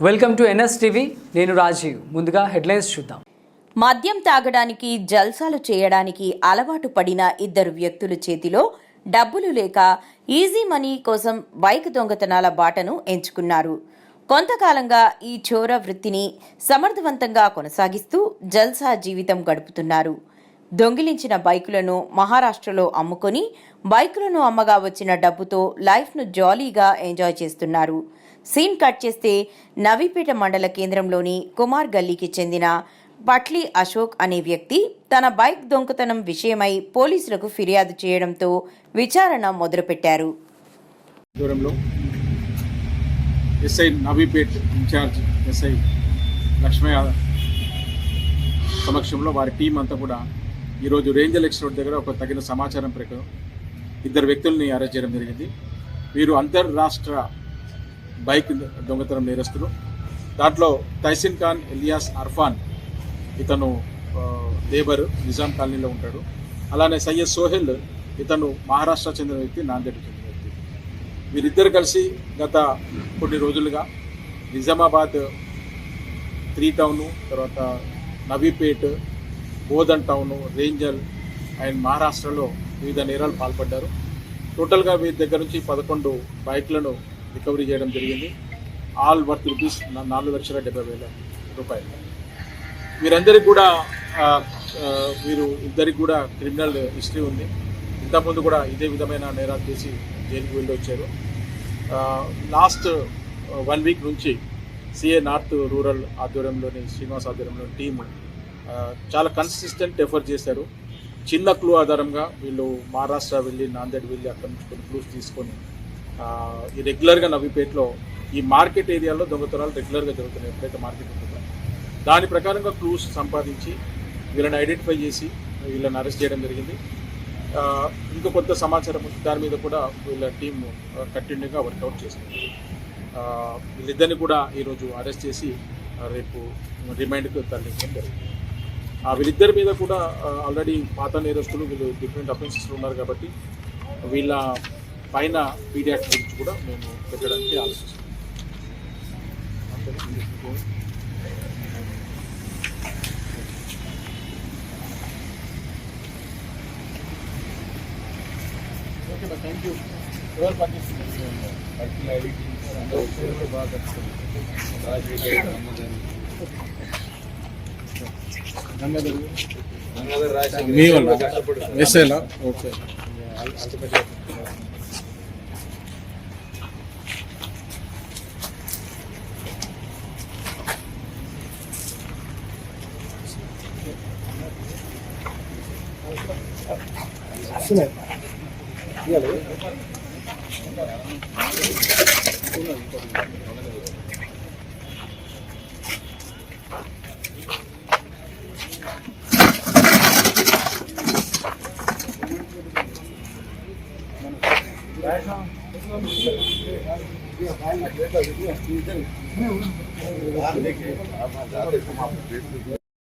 Welcome to NS TV. నేను రాజీవ్. ముందుగా headlines చూద్దాం. మద్యం తాగడానికి, జల్సాలు చేయడానికి అలవాటు పడిన ఇద్దరు వ్యక్తుల చేతిలో డబ్బులు లేక ఈజీ మనీ కోసం బైక్ దొంగతనాల బాటను ఎంచుకున్నారు. కొంతకాలంగా ఈ చోర వృత్తిని సమర్థవంతంగా కొనసాగిస్తూ జల్సా జీవితం గడుపుతున్నారు. దొంగిలించిన బైకులను మహారాష్ట్రలో అమ్ముకొని బైకులను అమ్మగా వచ్చిన డబ్బుతో లైఫ్ను జాలీగా ఎంజాయ్ చేస్తున్నారు. సీన్ కట్ చేస్తే నవీపేట మండల కేంద్రంలోని కుమార్ గల్లీకి చెందిన పట్లీ అశోక్ అనే వ్యక్తి తన బైక్ దొంగతనం విషయమై పోలీసులకు ఫిర్యాదు చేయడంతో విచారణ మొదలుపెట్టారు. SI Navipet incharge SI Lakshmaiah సమక్షంలో వారి టీం అంతా కూడా ఈరోజు రేంజల్ ఎక్స్ రోడ్ దగ్గర ఒక తగిన సమాచారం ప్రకారం ఇద్దరు వ్యక్తుల్ని అరెస్ట్ చేయడం జరిగింది. వీరు అంతర్రాష్ట్ర బైక్ దొంగతనం నేరస్తులు. దాంట్లో తైసిన్ ఖాన్ ఎలియాస్ అర్ఫాన్, ఇతను లేబర్, నిజాం కాలనీలో ఉంటాడు. అలానే సయ్యద్ సోహెల్, ఇతను మహారాష్ట్ర చెందిన వ్యక్తి, నాందేడ్ చెందిన వ్యక్తి. వీరిద్దరు కలిసి గత కొన్ని రోజులుగా నిజామాబాద్ 3 టౌన్, తర్వాత నవీపేట్, బోధన్ టౌన్, రేంజల్ అండ్ మహారాష్ట్రలో వివిధ నేరాలు పాల్పడ్డారు. టోటల్గా వీరి దగ్గర నుంచి 11 బైక్లను రికవరీ చేయడం జరిగింది. ఆల్ వర్త్ రూపీస్ 4,70,000 వీరందరికీ కూడా ఇద్దరికి కూడా క్రిమినల్ హిస్టరీ ఉంది. ఇంతకుముందు కూడా ఇదే విధమైన నేరాలు చేసి జైలుకి వెళ్ళి వచ్చారు. లాస్ట్ 1 వీక్ నుంచి సిఏ నార్త్ రూరల్ ఆధ్వర్యంలోని శ్రీనివాస్ ఆధ్వర్యంలోని టీము చాలా కన్సిస్టెంట్ ఎఫర్ట్ చేశారు. చిన్న క్లూ ఆధారంగా వీళ్ళు మహారాష్ట్ర వెళ్ళి, నాందేడ్ వెళ్ళి అక్కడి నుంచి కొన్ని క్లూస్ తీసుకొని ఈ రెగ్యులర్గా నవీపేటలో ఈ మార్కెట్ ఏరియాలో దొంగతనాలు రెగ్యులర్గా జరుగుతున్నాయి. ఎప్పుడైతే మార్కెట్ ఉంటుందో దాని ప్రకారంగా క్లూస్ సంపాదించి వీళ్ళని ఐడెంటిఫై చేసి వీళ్ళని అరెస్ట్ చేయడం జరిగింది. ఇంకా కొంత సమాచారం ఉంది, దాని మీద కూడా వీళ్ళ టీం కంటిన్యూగా వర్కౌట్ చేస్తుంది. వీళ్ళిద్దరిని కూడా ఈరోజు అరెస్ట్ చేసి రేపు రిమైండ్కి తరలించడం జరిగింది. వీళ్ళిద్దరి మీద కూడా ఆల్రెడీ పాత నేరస్తులు, వీళ్ళు డిఫరెంట్ అఫెన్సెస్లో ఉన్నారు కాబట్టి వీళ్ళ పైన పీడియాక్ట్ గురించి కూడా మేము పెట్టడానికి ఆలోచిస్తున్నాం. ఓకే బా, థ్యాంక్ యూ. ఎవరు పనిచేస్తున్నారు? మీ వల్ల ఎస్ఐలా? ఓకే.